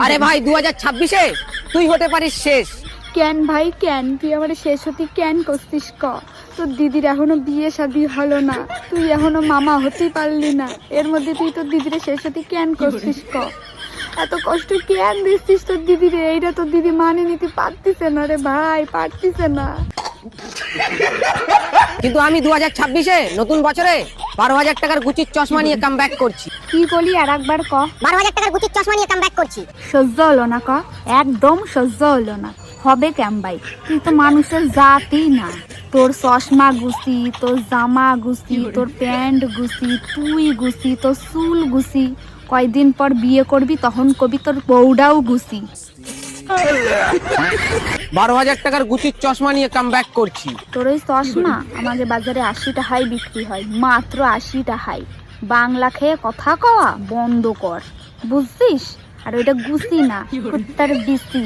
আরে ভাই 2026-এ তুই হতে পারিস শেষ। কেন ভাই কেন তুই আমার শেষ হতে কেন করছিস ক? তোর দিদির এখনো বিয়ে শাদী হলো না, তুই এখনো মামা হতেই পারলি না, এর মধ্যে তুই তোর দিদির শেষ হতে কেন করছিস ক? এত কষ্ট কেন দিচ্ছিস তোর দিদিরে? এইটা তোর দিদি মানে নিতে পারতিছে না রে ভাই, পারতিছে না। কিন্তু আমি 2026-এ নতুন বছরে 12,000 টাকার গুচির চশমা নিয়ে কামব্যাক করছি। কি বলি আর একবার ক। 12,000 টাকার গুচির চশমা নিয়ে কামব্যাক করছি। সহ্য হলো না ক, একদম সহ্য হলো না। হবে কেন ভাই, তুই তো মানুষের জাতই না। তোর চশমা গুছি, তোর জামা গুছি, তোর প্যান্ট গুছি, তুই গুছি, তোর চুল গুছি, কয়দিন পর বিয়ে করবি তখন কবি তোর বউডাও গুছি। 12,000 টাকার গুচির চশমা নিয়ে কামব্যাক করছি। তোর ওই চশমা আমাদের বাজারে 80 টাকায় বিক্রি হয়, মাত্র 80 টাকায়। বাংলা খেয়ে কথা কওয়া বন্ধ কর, বুঝছিস? আর ওইটা গুছি না, কুত্তার বিসি।